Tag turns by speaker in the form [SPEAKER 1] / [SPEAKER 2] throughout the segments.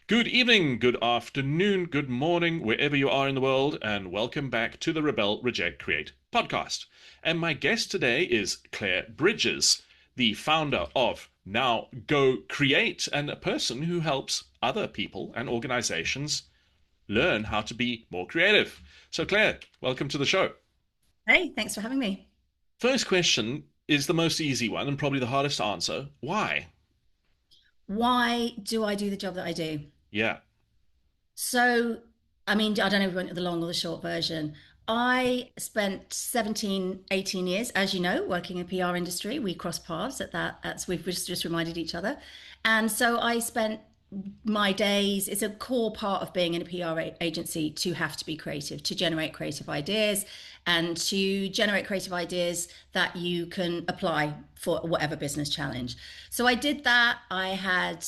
[SPEAKER 1] Good evening, good afternoon, good morning, wherever you are in the world, and welcome back to the Rebel Reject Create podcast. And my guest today is Claire Bridges, the founder of Now Go Create, and a person who helps other people and organizations learn how to be more creative. So, Claire, welcome to the show.
[SPEAKER 2] Hey, thanks for having me.
[SPEAKER 1] First question is the most easy one and probably the hardest to answer. Why?
[SPEAKER 2] Why do I do the job that I do?
[SPEAKER 1] Yeah.
[SPEAKER 2] So, I mean, I don't know if we went to the long or the short version. I spent 17, 18 years, as you know, working in PR industry. We crossed paths at that, as we've just reminded each other. And so I spent my days, it's a core part of being in a PR agency to have to be creative, to generate creative ideas and to generate creative ideas that you can apply for whatever business challenge. So I did that. I had,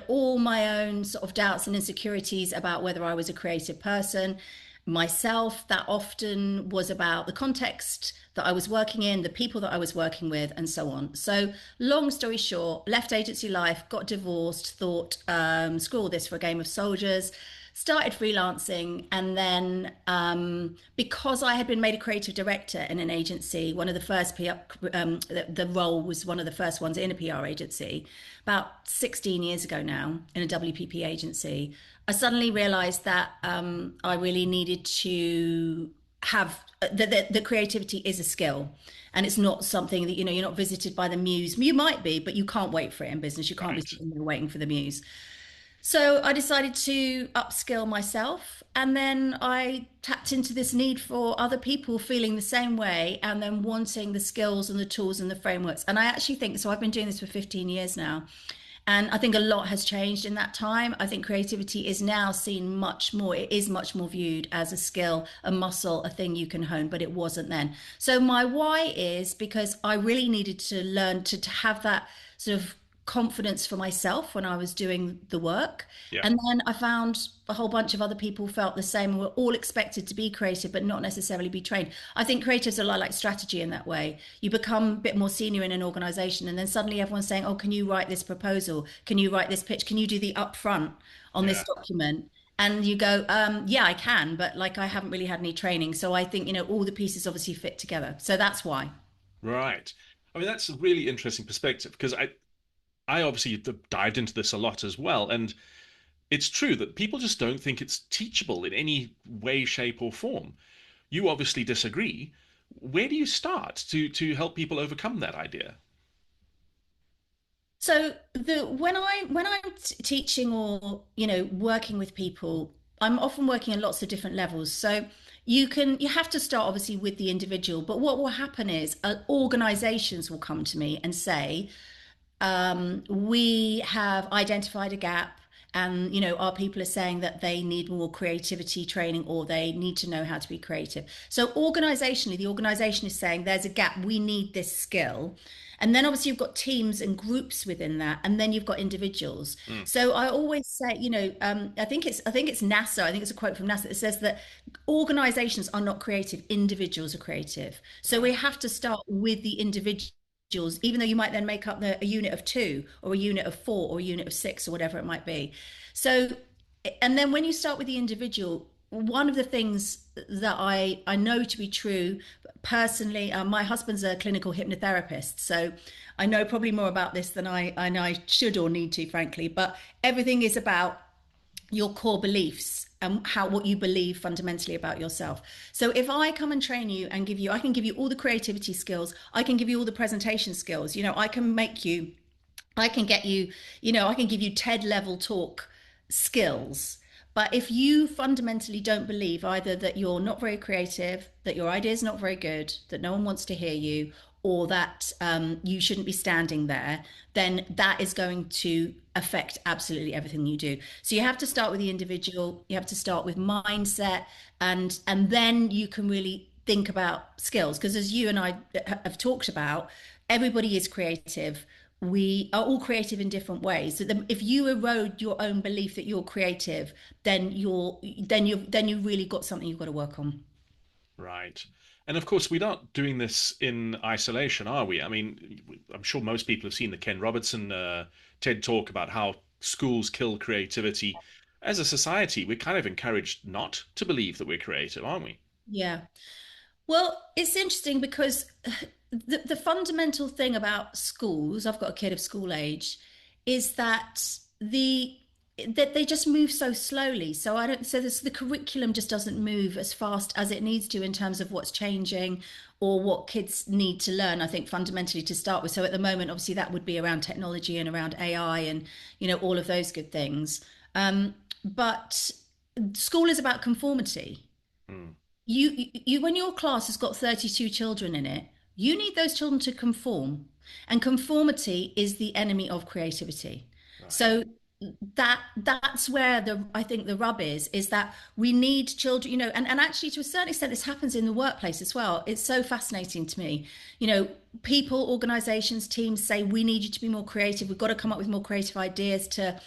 [SPEAKER 2] all my own sort of doubts and insecurities about whether I was a creative person myself. That often was about the context that I was working in, the people that I was working with, and so on. So, long story short, left agency life, got divorced, thought, screw all this for a game of soldiers, started freelancing, and then because I had been made a creative director in an agency, one of the first PR, the role was one of the first ones in a PR agency about 16 years ago now in a WPP agency. I suddenly realized that I really needed to have the creativity is a skill, and it's not something that you're not visited by the muse. You might be, but you can't wait for it in business. You can't be
[SPEAKER 1] Right.
[SPEAKER 2] sitting there waiting for the muse. So I decided to upskill myself, and then I tapped into this need for other people feeling the same way and then wanting the skills and the tools and the frameworks. And I actually think so. I've been doing this for 15 years now. And I think a lot has changed in that time. I think creativity is now seen much more, it is much more viewed as a skill, a muscle, a thing you can hone, but it wasn't then. So my why is because I really needed to learn to have that sort of confidence for myself when I was doing the work.
[SPEAKER 1] Yeah.
[SPEAKER 2] And then I found a whole bunch of other people felt the same and were all expected to be creative, but not necessarily be trained. I think creatives are a lot like strategy in that way. You become a bit more senior in an organization, and then suddenly everyone's saying, oh, can you write this proposal? Can you write this pitch? Can you do the upfront on this
[SPEAKER 1] Yeah.
[SPEAKER 2] document? And you go, yeah, I can, but like I haven't really had any training. So I think, all the pieces obviously fit together. So that's why.
[SPEAKER 1] Right. I mean, that's a really interesting perspective because I obviously dived into this a lot as well, and it's true that people just don't think it's teachable in any way, shape, or form. You obviously disagree. Where do you start to help people overcome that idea?
[SPEAKER 2] So the when I'm teaching or working with people, I'm often working at lots of different levels. So you have to start obviously with the individual, but what will happen is organizations will come to me and say, we have identified a gap, and our people are saying that they need more creativity training or they need to know how to be creative. So organizationally, the organization is saying there's a gap, we need this skill. And then obviously you've got teams and groups within that, and then you've got individuals.
[SPEAKER 1] Mm,
[SPEAKER 2] So I always say, I think it's NASA. I think it's a quote from NASA that says that organizations are not creative, individuals are creative. So we
[SPEAKER 1] right.
[SPEAKER 2] have to start with the individual, even though you might then make up a unit of two or a unit of four or a unit of six or whatever it might be. So, and then when you start with the individual, one of the things that I know to be true personally, my husband's a clinical hypnotherapist, so I know probably more about this than I should or need to, frankly. But everything is about your core beliefs and how what you believe fundamentally about yourself. So if I come and train you and I can give you all the creativity skills, I can give you all the presentation skills. I can make you, I can get you, I can give you TED level talk skills. But if you fundamentally don't believe either that you're not very creative, that your idea is not very good, that no one wants to hear you, or that you shouldn't be standing there, then that is going to affect absolutely everything you do. So you have to start with the individual, you have to start with mindset, and then you can really think about skills. Because as you and I have talked about, everybody is creative. We are all creative in different ways. So if you erode your own belief that you're creative, then you really got something you've got to work on.
[SPEAKER 1] Right. And of course, we're not doing this in isolation, are we? I mean, I'm sure most people have seen the Ken Robertson TED talk about how schools kill creativity. As a society, we're kind of encouraged not to believe that we're creative, aren't we?
[SPEAKER 2] Yeah. Well, it's interesting because the fundamental thing about schools, I've got a kid of school age, is that they just move so slowly. So I don't so this the curriculum just doesn't move as fast as it needs to in terms of what's changing or what kids need to learn, I think fundamentally to start with. So at the moment, obviously that would be around technology and around AI and all of those good things. But school is about conformity.
[SPEAKER 1] Hmm.
[SPEAKER 2] You when your class has got 32 children in it, you need those children to conform, and conformity is the enemy of creativity.
[SPEAKER 1] Right.
[SPEAKER 2] So that's where the I think the rub is that we need children, and actually to a certain extent this happens in the workplace as well. It's so fascinating to me. People, organizations, teams say we need you to be more creative. We've got to come up with more creative ideas to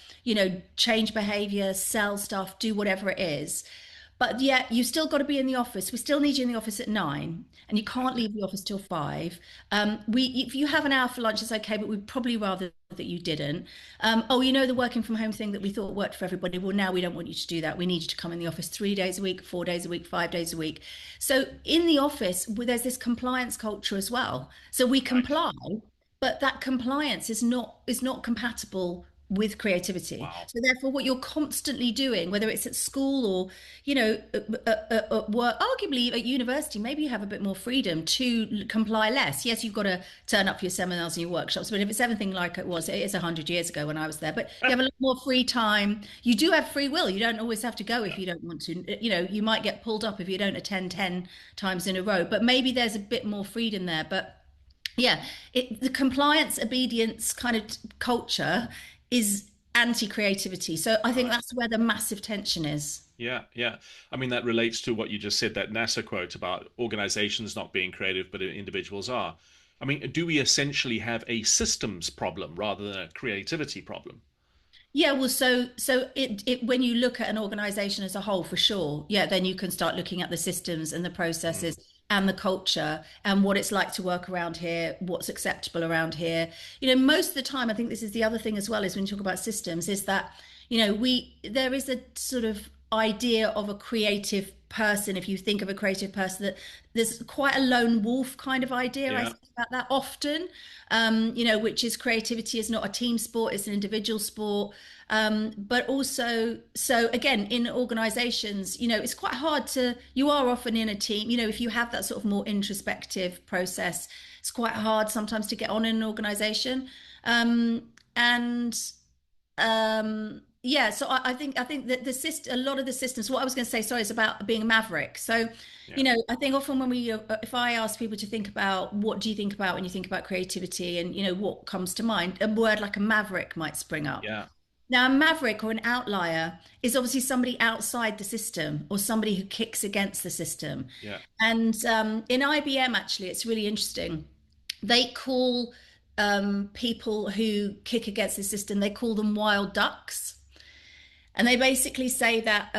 [SPEAKER 2] change behavior, sell stuff, do whatever it is. But yet you still got to be in the office. We still need you in the office at 9, and you can't
[SPEAKER 1] Right.
[SPEAKER 2] leave the office till 5. If you have an hour for lunch, it's okay, but we'd probably rather that you didn't. Oh, the working from home thing that we thought worked for everybody. Well, now we don't want you to do that. We need you to come in the office 3 days a week, 4 days a week, 5 days a week. So in the office, there's this compliance culture as well. So we
[SPEAKER 1] Right.
[SPEAKER 2] comply, but that compliance is not compatible with creativity.
[SPEAKER 1] Wow.
[SPEAKER 2] So therefore, what you're constantly doing, whether it's at school or at work, arguably at university, maybe you have a bit more freedom to comply less. Yes, you've got to turn up for your seminars and your workshops, but if it's everything like it is 100 years ago when I was there, but you have a lot more free time. You do have free will. You don't always have to go if
[SPEAKER 1] Yeah.
[SPEAKER 2] you don't want to. You might get pulled up if you don't attend 10 times in a row, but maybe there's a bit more freedom there. But yeah, the compliance obedience kind of culture is anti-creativity. So I think
[SPEAKER 1] Right.
[SPEAKER 2] that's where the massive tension is.
[SPEAKER 1] Yeah, yeah. I mean, that relates to what you just said, that NASA quote about organizations not being creative, but individuals are. I mean, do we essentially have a systems problem rather than a creativity problem?
[SPEAKER 2] Yeah, well, so it when you look at an organization as a whole, for sure, yeah, then you can start looking at the systems and the
[SPEAKER 1] Mm.
[SPEAKER 2] processes and the culture and what it's like to work around here, what's acceptable around here. Most of the time, I think this is the other thing as well, is when you talk about systems, is that, we there is a sort of idea of a creative person. If you think of a creative person, that there's quite a lone wolf kind of idea. I
[SPEAKER 1] Yeah,
[SPEAKER 2] think about that often, which is creativity is not a team sport, it's an individual sport. But also, so again, in organizations, it's quite hard you are often in a team, if you have that sort of more introspective process, it's quite hard sometimes to get on in an organization. And Yeah, so I think that a lot of the systems. What I was going to say, sorry, is about being a maverick. So,
[SPEAKER 1] yeah,
[SPEAKER 2] I think often when if I ask people to think about what do you think about when you think about creativity, and what comes to mind, a word like a maverick might spring up.
[SPEAKER 1] yeah,
[SPEAKER 2] Now, a maverick or an outlier is obviously somebody outside the system or somebody who kicks against the system.
[SPEAKER 1] yeah.
[SPEAKER 2] And in IBM, actually, it's really interesting. They call people who kick against the system, they call them wild ducks, and they basically say that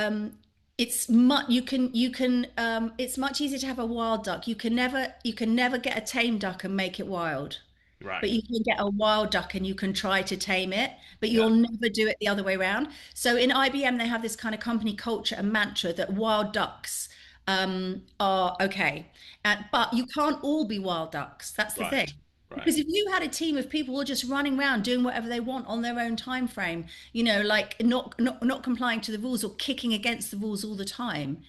[SPEAKER 2] it's much it's much easier to have a wild duck. You can never get a tame duck and make it wild, but
[SPEAKER 1] Right.
[SPEAKER 2] you can get a wild duck and you can try to tame it, but
[SPEAKER 1] Yeah,
[SPEAKER 2] you'll never do it the other way around. So in IBM, they have this kind of company culture and mantra that wild ducks are okay. But you can't all be wild ducks. That's the
[SPEAKER 1] right,
[SPEAKER 2] thing.
[SPEAKER 1] right.
[SPEAKER 2] Because if you had a team of people who are just running around doing whatever they want on their own time frame, like not complying to the rules or kicking against the rules all the time,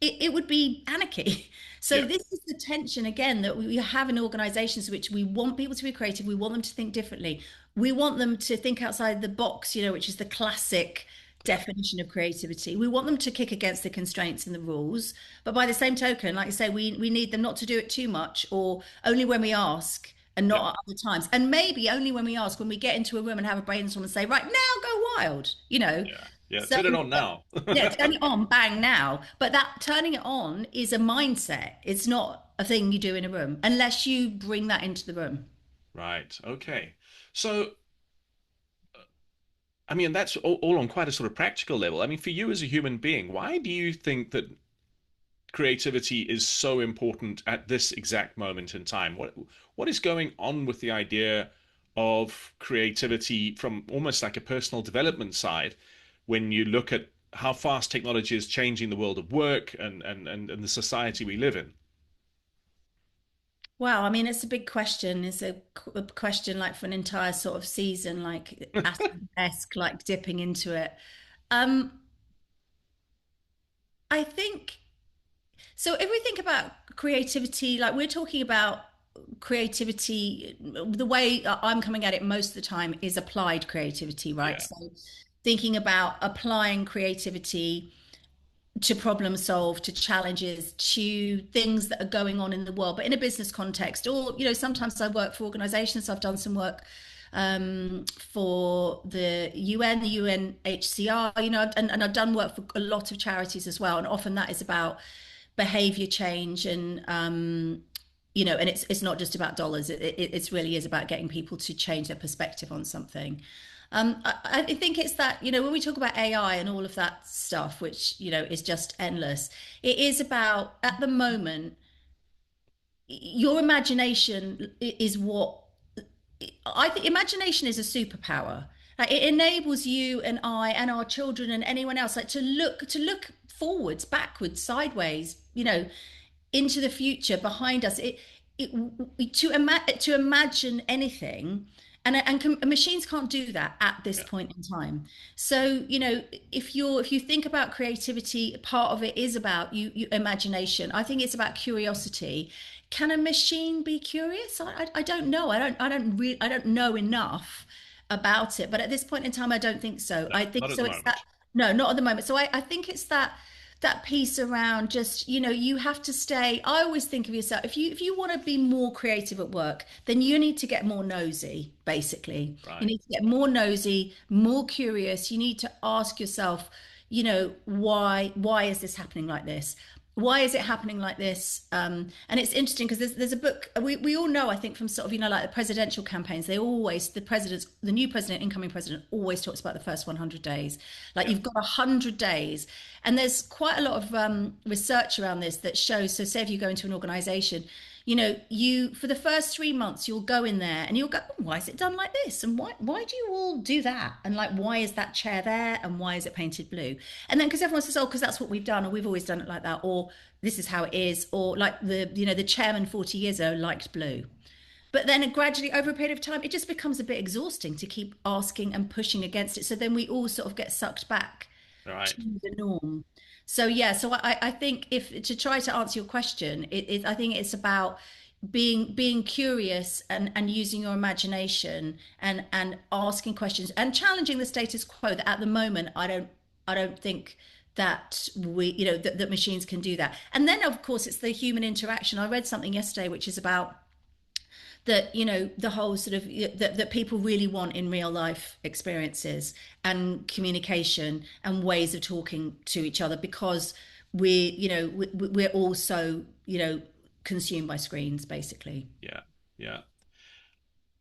[SPEAKER 2] it would be anarchy. So
[SPEAKER 1] Yeah,
[SPEAKER 2] this is the tension again that we have in organizations, which we want people to be creative, we want them to think differently, we want them to think outside the box, which is the classic
[SPEAKER 1] yeah,
[SPEAKER 2] definition of creativity. We want them to kick against the constraints and the rules, but by the same token, like I say, we need them not to do it too much or only when we ask and
[SPEAKER 1] yeah,
[SPEAKER 2] not at other times. And maybe only when we ask, when we get into a room and have a brainstorm and say, right now go wild.
[SPEAKER 1] yeah, yeah.
[SPEAKER 2] So
[SPEAKER 1] Turn it on now.
[SPEAKER 2] yeah, turn it on, bang now. But that turning it on is a mindset. It's not a thing you do in a room unless you bring that into the room.
[SPEAKER 1] Right. Okay. So, I mean, that's all on quite a sort of practical level. I mean, for you as a human being, why do you think that creativity is so important at this exact moment in time? What is going on with the idea of creativity from almost like a personal development side when you look at how fast technology is changing the world of work and the society we live in.
[SPEAKER 2] Wow, I mean, it's a big question. It's a question like for an entire sort of season, like Aspen-esque, like dipping into it. Um, I think so. If we think about creativity, like we're talking about creativity, the way I'm coming at it most of the time is applied creativity, right?
[SPEAKER 1] Yeah,
[SPEAKER 2] So thinking about applying creativity to problem solve, to challenges, to things that are going on in the world, but in a business context. Or, sometimes I work for organizations. So I've done some work for the UN, the UNHCR, and I've done work for a lot of charities as well. And often that is about behavior change and it's not just about dollars. It really is about getting people to change their perspective on something. I think it's that, when we talk about AI and all of that stuff, which, is just endless, it is about, at the moment, your imagination is what I think imagination is a superpower. Like it enables you and I and our children and anyone else like to look forwards, backwards, sideways, into the future behind us. To imagine anything, and machines can't do that at this
[SPEAKER 1] yeah,
[SPEAKER 2] point in time. So if you think about creativity, part of it is about you imagination. I think it's about curiosity. Can a machine be curious? I don't know. I don't know enough about it. But at this point in time, I don't think so.
[SPEAKER 1] no,
[SPEAKER 2] I think
[SPEAKER 1] not at the
[SPEAKER 2] so. It's that.
[SPEAKER 1] moment.
[SPEAKER 2] No, not at the moment. So I think it's that piece around just you have to stay. I always think of yourself, if you want to be more creative at work, then you need to get more nosy. Basically, you
[SPEAKER 1] Right.
[SPEAKER 2] need to get more nosy, more curious. You need to ask yourself, why is this happening like this? Why is it happening like this? And it's interesting because there's a book we all know, I think, from sort of like the presidential campaigns. The new president, incoming president, always talks about the first 100 days. Like
[SPEAKER 1] Yeah.
[SPEAKER 2] you've got 100 days, and there's quite a lot of research around this that shows. So say if you go into an organization, you for the first 3 months you'll go in there and you'll go, oh, why is it done like this, and why do you all do that, and like why is that chair there, and why is it painted blue? And then because everyone says, oh, because that's what we've done, or we've always done it like that, or this is how it is, or like the chairman 40 years ago liked blue. But then gradually over a period of time it just becomes a bit exhausting to keep asking and pushing against it, so then we all sort of get sucked back to
[SPEAKER 1] Right.
[SPEAKER 2] the norm. So yeah, so I think, if to try to answer your question, I think it's about being curious and using your imagination and asking questions and challenging the status quo. That at the moment I don't think that that machines can do that. And then of course it's the human interaction. I read something yesterday which is about that, the whole sort of that people really want in real life experiences and communication and ways of talking to each other, because we're also consumed by screens basically.
[SPEAKER 1] Yeah. Yeah.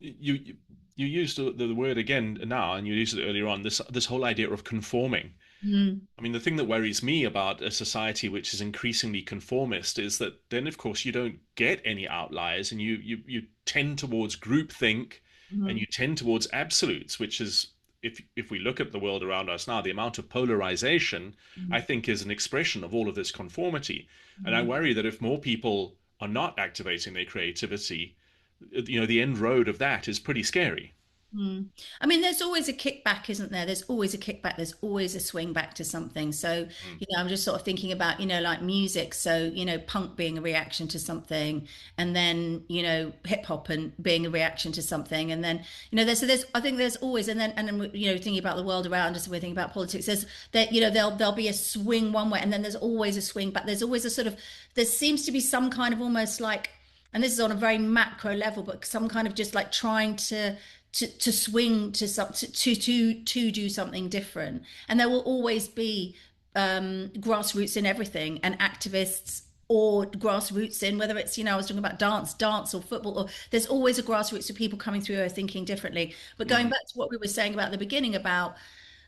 [SPEAKER 1] You used the word again now, and you used it earlier on. This whole idea of conforming.
[SPEAKER 2] Mm.
[SPEAKER 1] I mean, the thing that worries me about a society which is increasingly conformist is that then, of course, you don't get any outliers, and you tend towards groupthink, and
[SPEAKER 2] Mhm.
[SPEAKER 1] you tend towards absolutes, which is, if we look at the world around us now, the amount of polarization, I
[SPEAKER 2] Mhm.
[SPEAKER 1] think, is an expression of all of this conformity. And I
[SPEAKER 2] Mhm.
[SPEAKER 1] worry that if more people are not activating their creativity, the end road of that is pretty scary.
[SPEAKER 2] Mm. I mean, there's always a kickback, isn't there? There's always a kickback. There's always a swing back to something. So,
[SPEAKER 1] Mm,
[SPEAKER 2] I'm just sort of thinking about, like music. So, punk being a reaction to something, and then, hip hop and being a reaction to something. And then, I think there's always, and then, thinking about the world around us, we're thinking about politics. There's that, there'll be a swing one way, and then there's always a swing back. There's always a sort of, there seems to be some kind of almost like, and this is on a very macro level, but some kind of just like trying to swing to some to do something different. And there will always be grassroots in everything, and activists, or grassroots in whether it's, I was talking about dance or football, or there's always a grassroots of people coming through who are thinking differently. But going
[SPEAKER 1] mm,
[SPEAKER 2] back to what we were saying about the beginning about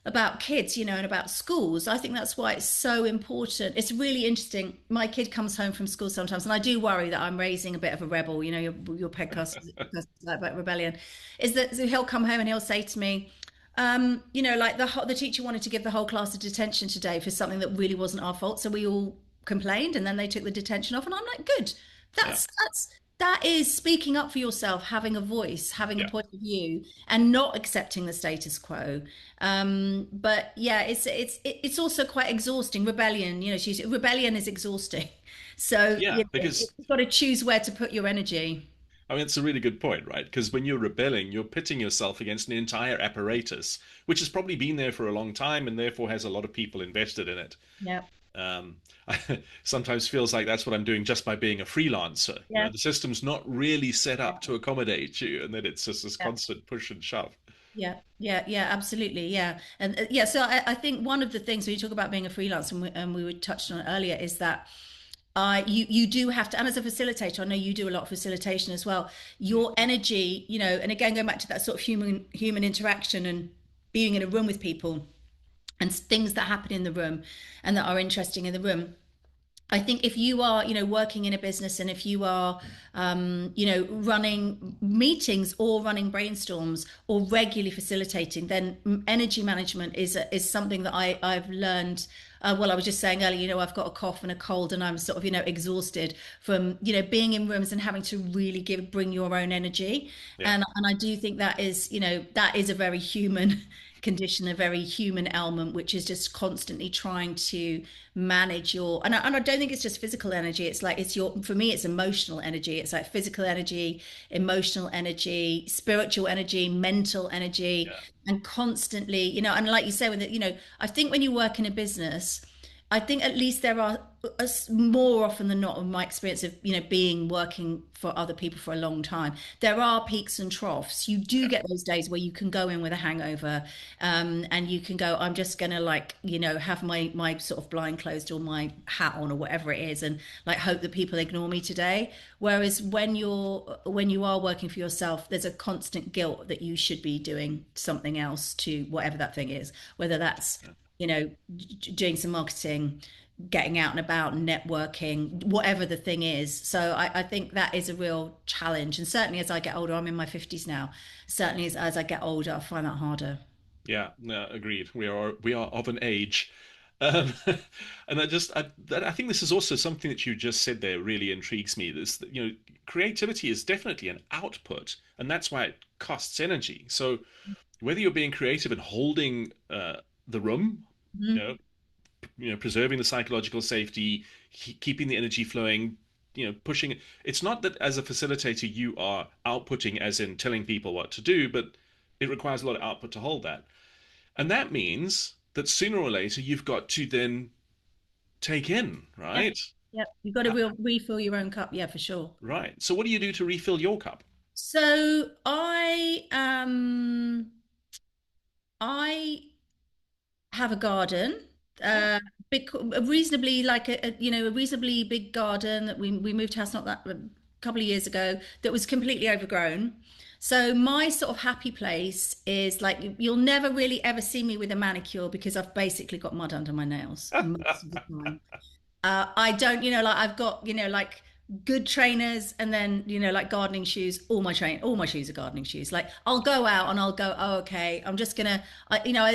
[SPEAKER 2] about kids, and about schools. I think that's why it's so important. It's really interesting. My kid comes home from school sometimes, and I do worry that I'm raising a bit of a rebel. Your podcast is like about rebellion. Is that so he'll come home and he'll say to me, like the teacher wanted to give the whole class a detention today for something that really wasn't our fault, so we all complained, and then they took the detention off, and I'm like, good.
[SPEAKER 1] Yeah.
[SPEAKER 2] That is speaking up for yourself, having a voice, having a
[SPEAKER 1] Yeah.
[SPEAKER 2] point of view, and not accepting the status quo. But yeah, it's also quite exhausting. Rebellion is exhausting. So
[SPEAKER 1] Yeah, because
[SPEAKER 2] you've got to choose where to put your energy.
[SPEAKER 1] I mean, it's a really good point, right? Because when you're rebelling, you're pitting yourself against an entire apparatus, which has probably been there for a long time and therefore has a lot of people invested in it.
[SPEAKER 2] Yeah,
[SPEAKER 1] Sometimes feels like that's what I'm doing just by being a freelancer.
[SPEAKER 2] yeah,
[SPEAKER 1] The system's not really set up to accommodate you, and then it's just this
[SPEAKER 2] yeah.
[SPEAKER 1] constant push and shove.
[SPEAKER 2] Yeah, absolutely. Yeah. And yeah, so I think one of the things when you talk about being a freelancer, and we were touched on it earlier, is that you do have to, and as a facilitator, I know you do a lot of facilitation as well.
[SPEAKER 1] Mm.
[SPEAKER 2] Your energy, and again, going back to that sort of human interaction and being in a room with people and things that happen in the room and that are interesting in the room. I think if you are, working in a business and if you are, running meetings or running brainstorms or regularly facilitating, then energy management is something that I've learned. Well, I was just saying earlier, I've got a cough and a cold, and I'm sort of, exhausted from, being in rooms and having to really bring your own energy.
[SPEAKER 1] Yeah.
[SPEAKER 2] And I do think that is a very human condition, a very human element, which is just constantly trying to manage and I don't think it's just physical energy. It's like for me, it's emotional energy. It's like physical energy, emotional energy, spiritual energy, mental energy,
[SPEAKER 1] Yeah.
[SPEAKER 2] and constantly, and like you say, I think when you work in a business, I think at least there are more often than not, in my experience of being working for other people for a long time, there are peaks and troughs. You do
[SPEAKER 1] Yeah.
[SPEAKER 2] get those days where you can go in with a hangover, and you can go, I'm just gonna have my sort of blind closed or my hat on or whatever it is, and like hope that people ignore me today. Whereas when you are working for yourself, there's a constant guilt that you should be doing something else to whatever that thing is, whether that's
[SPEAKER 1] Yeah.
[SPEAKER 2] doing some marketing, getting out and about, networking, whatever the thing is. So I think that is a real challenge. And certainly as I get older, I'm in my 50s now. Certainly as I get older, I find that harder.
[SPEAKER 1] Yeah, no, agreed. We are of an age, um, and I think this is also something that you just said there really intrigues me. This, creativity is definitely an output, and that's why it costs energy. So whether you're being creative and holding the room, you
[SPEAKER 2] Mhm.
[SPEAKER 1] know, preserving the psychological safety, keeping the energy flowing, pushing it. It's not that as a facilitator you are outputting, as in telling people what to do, but it requires a lot of output to hold that. And that means that sooner or later you've got to then take in,
[SPEAKER 2] Yeah,
[SPEAKER 1] right?
[SPEAKER 2] yeah. You've got to
[SPEAKER 1] Uh,
[SPEAKER 2] refill your own cup. Yeah, for sure.
[SPEAKER 1] Right. So what do you do to refill your cup?
[SPEAKER 2] So I have a garden,
[SPEAKER 1] Oh,
[SPEAKER 2] a reasonably like a reasonably big garden that we moved house not that a couple of years ago that was completely overgrown. So my sort of happy place is like you'll never really ever see me with a manicure because I've basically got mud under my nails most of the time. I don't, like I've got, like good trainers and then, like gardening shoes. All my shoes are gardening shoes. Like I'll go out and I'll go, oh, okay, I'm just gonna,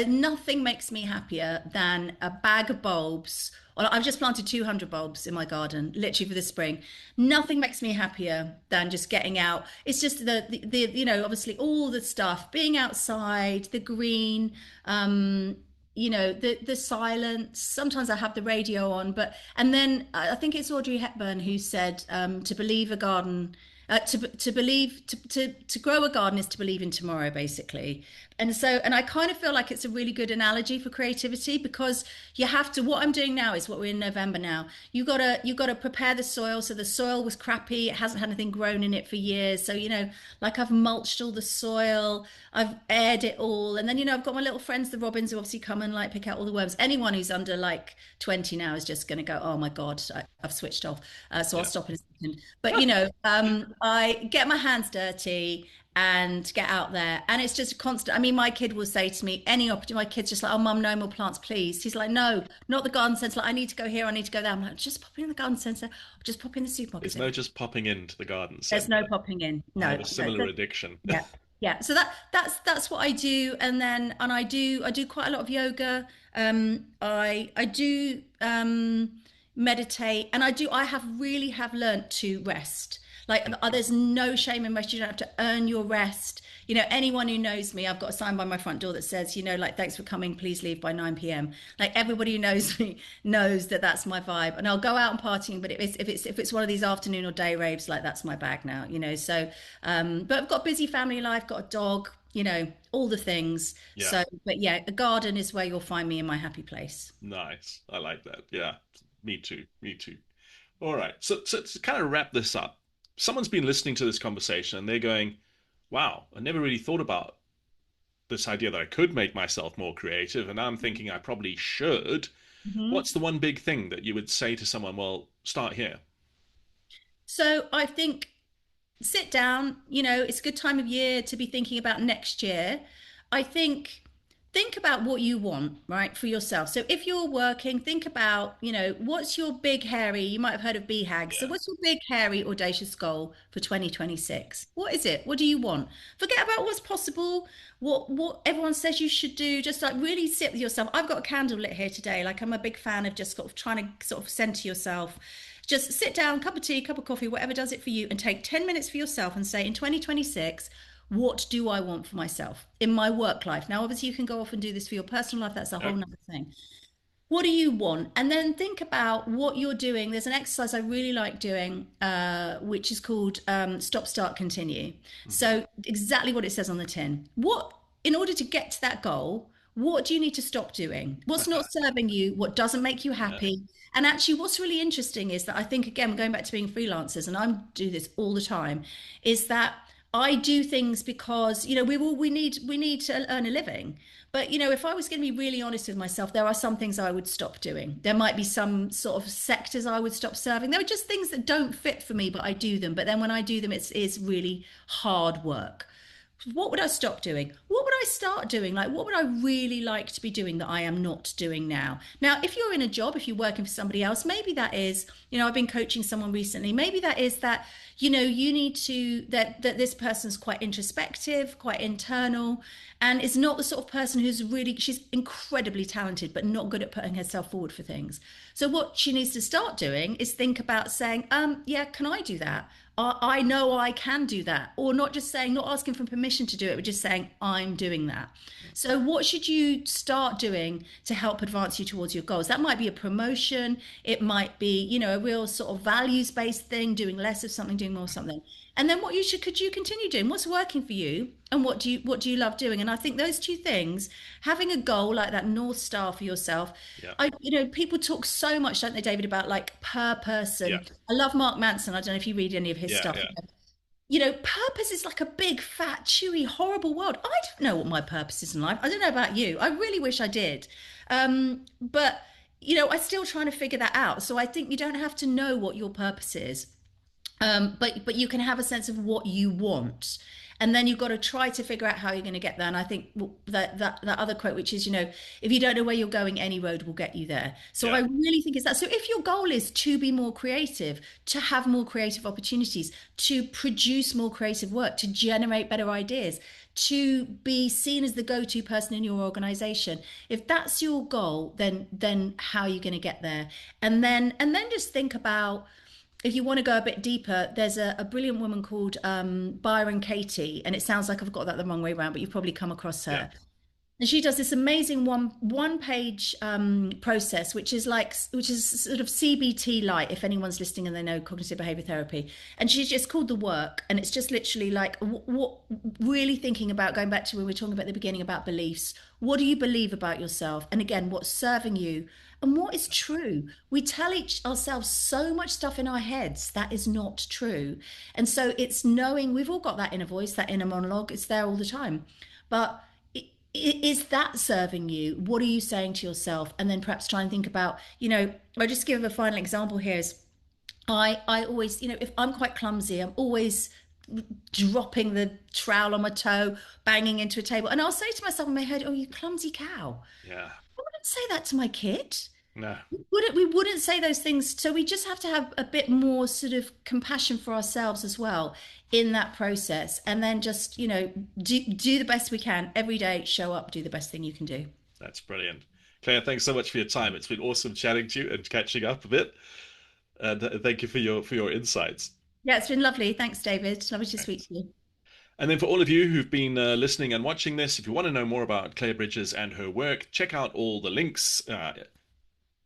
[SPEAKER 2] nothing makes me happier than a bag of bulbs. Well, I've just planted 200 bulbs in my garden, literally for the spring. Nothing makes me happier than just getting out. It's just obviously all the stuff, being outside, the green, the silence. Sometimes I have the radio on, and then I think it's Audrey Hepburn who said to believe a garden to believe to grow a garden is to believe in tomorrow, basically. And I kind of feel like it's a really good analogy for creativity because you have to, what I'm doing now is what we're in November now, you got to prepare the soil. So the soil was crappy, it hasn't had anything grown in it for years. So like I've mulched all the soil, I've aired it all, and then I've got my little friends, the robins, who obviously come and like pick out all the worms. Anyone who's under like 20 now is just going to go, oh my God, I've switched off. So I'll
[SPEAKER 1] yeah.
[SPEAKER 2] stop in a second. But I get my hands dirty, and get out there. And it's just constant. I mean, my kid will say to me, any opportunity, my kid's just like, oh, mum, no more plants, please. He's like, no, not the garden centre. Like, I need to go here, I need to go there. I'm like, just pop in the garden centre, just pop in the
[SPEAKER 1] There's
[SPEAKER 2] supermarket.
[SPEAKER 1] no just popping into the garden
[SPEAKER 2] There's no
[SPEAKER 1] centre.
[SPEAKER 2] popping in.
[SPEAKER 1] I
[SPEAKER 2] No,
[SPEAKER 1] have a
[SPEAKER 2] no.
[SPEAKER 1] similar
[SPEAKER 2] So,
[SPEAKER 1] addiction.
[SPEAKER 2] yeah, yeah. So that's what I do, and then I do quite a lot of yoga. I do meditate, and I have really have learnt to rest. Like, there's no shame in rest. You don't have to earn your rest. Anyone who knows me, I've got a sign by my front door that says, like, thanks for coming, please leave by 9 p.m. Like, everybody who knows me knows that that's my vibe. And I'll go out and partying, but if it's one of these afternoon or day raves, like, that's my bag now. So, but I've got a busy family life, got a dog, all the things.
[SPEAKER 1] Yeah,
[SPEAKER 2] So, but yeah, the garden is where you'll find me in my happy place.
[SPEAKER 1] nice. I like that. Yeah, me too. Me too. All right. So to kind of wrap this up, someone's been listening to this conversation and they're going, wow, I never really thought about this idea that I could make myself more creative. And now I'm thinking I probably should.
[SPEAKER 2] Mhm.
[SPEAKER 1] What's the one big thing that you would say to someone? Well, start here.
[SPEAKER 2] So I think sit down. It's a good time of year to be thinking about next year. I think about what you want, right, for yourself. So if you're working, think about, what's your big hairy, you might have heard of BHAG. So
[SPEAKER 1] Yeah.
[SPEAKER 2] what's your big hairy audacious goal for 2026? What is it? What do you want? Forget about what's possible, what everyone says you should do. Just like really sit with yourself. I've got a candle lit here today. Like, I'm a big fan of just sort of trying to sort of center yourself. Just sit down, cup of tea, cup of coffee, whatever does it for you, and take 10 minutes for yourself and say, in 2026, what do I want for myself in my work life? Now, obviously, you can go off and do this for your personal life. That's a whole
[SPEAKER 1] Yep.
[SPEAKER 2] nother thing. What do you want? And then think about what you're doing. There's an exercise I really like doing, which is called Stop, Start, Continue.
[SPEAKER 1] Hmm.
[SPEAKER 2] So, exactly what it says on the tin. In order to get to that goal, what do you need to stop doing? What's not serving you? What doesn't make you
[SPEAKER 1] Yeah.
[SPEAKER 2] happy? And actually, what's really interesting is that I think, again, going back to being freelancers, and I do this all the time, is that I do things because we need to earn a living. But if I was going to be really honest with myself, there are some things I would stop doing. There might be some sort of sectors I would stop serving. There are just things that don't fit for me, but I do them. But then when I do them, it's really hard work. What would I stop doing? What would I start doing? Like, what would I really like to be doing that I am not doing now? Now, if you're in a job, if you're working for somebody else, maybe that is, I've been coaching someone recently. Maybe that is that, you need to, that this person's quite introspective, quite internal, and is not the sort of person she's incredibly talented, but not good at putting herself forward for things. So what she needs to start doing is think about saying, yeah, can I do that? I know I can do that. Or not just saying, not asking for permission to do it, but just saying, I'm doing that. So, what should you start doing to help advance you towards your goals? That might be a promotion. It might be, a real sort of values based thing, doing less of something, doing more of something. And then could you continue doing? What's working for you? And what do you love doing? And I think those two things, having a goal like that North Star for yourself,
[SPEAKER 1] Yeah.
[SPEAKER 2] people talk so much, don't they, David, about like purpose.
[SPEAKER 1] Yeah.
[SPEAKER 2] And I love Mark Manson. I don't know if you read any of his
[SPEAKER 1] Yeah.
[SPEAKER 2] stuff.
[SPEAKER 1] Yeah.
[SPEAKER 2] Purpose is like a big, fat, chewy, horrible world. I don't know what my purpose is in life. I don't know about you. I really wish I did. But, I'm still trying to figure that out. So I think you don't have to know what your purpose is, but you can have a sense of what you want, and then you've got to try to figure out how you're going to get there. And I think that other quote, which is, if you don't know where you're going, any road will get you there. So I
[SPEAKER 1] Yeah.
[SPEAKER 2] really think it's that. So if your goal is to be more creative, to have more creative opportunities, to produce more creative work, to generate better ideas, to be seen as the go-to person in your organization, if that's your goal, then how are you going to get there? And then just think about, if you want to go a bit deeper, there's a brilliant woman called Byron Katie, and it sounds like I've got that the wrong way around, but you've probably come across
[SPEAKER 1] Yeah.
[SPEAKER 2] her. And she does this amazing one page process, which is sort of CBT light, if anyone's listening and they know cognitive behavior therapy. And she's just called the work, and it's just literally like what really thinking about, going back to when we were talking about the beginning about beliefs. What do you believe about yourself? And again, what's serving you? And what is true? We tell ourselves so much stuff in our heads that is not true. And so it's knowing we've all got that inner voice, that inner monologue. It's there all the time. But is that serving you? What are you saying to yourself? And then perhaps try and think about, I'll just give a final example here is I always, if I'm quite clumsy, I'm always dropping the trowel on my toe, banging into a table. And I'll say to myself in my head, "Oh, you clumsy cow."
[SPEAKER 1] Yeah.
[SPEAKER 2] I wouldn't say that to my kid.
[SPEAKER 1] No,
[SPEAKER 2] We wouldn't say those things. So we just have to have a bit more sort of compassion for ourselves as well in that process. And then just, do the best we can every day, show up, do the best thing you can do.
[SPEAKER 1] that's brilliant. Claire, thanks so much for your time. It's been awesome chatting to you and catching up a bit. And thank you for your insights.
[SPEAKER 2] Yeah, it's been lovely. Thanks, David. Lovely to speak
[SPEAKER 1] Thanks.
[SPEAKER 2] to you.
[SPEAKER 1] And then for all of you who've been listening and watching this, if you want to know more about Claire Bridges and her work, check out all the links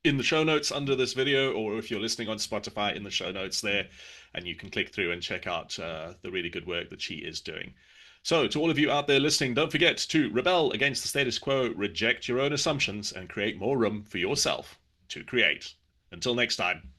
[SPEAKER 1] in the show notes under this video, or if you're listening on Spotify, in the show notes there, and you can click through and check out the really good work that she is doing. So, to all of you out there listening, don't forget to rebel against the status quo, reject your own assumptions, and create more room for yourself to create. Until next time.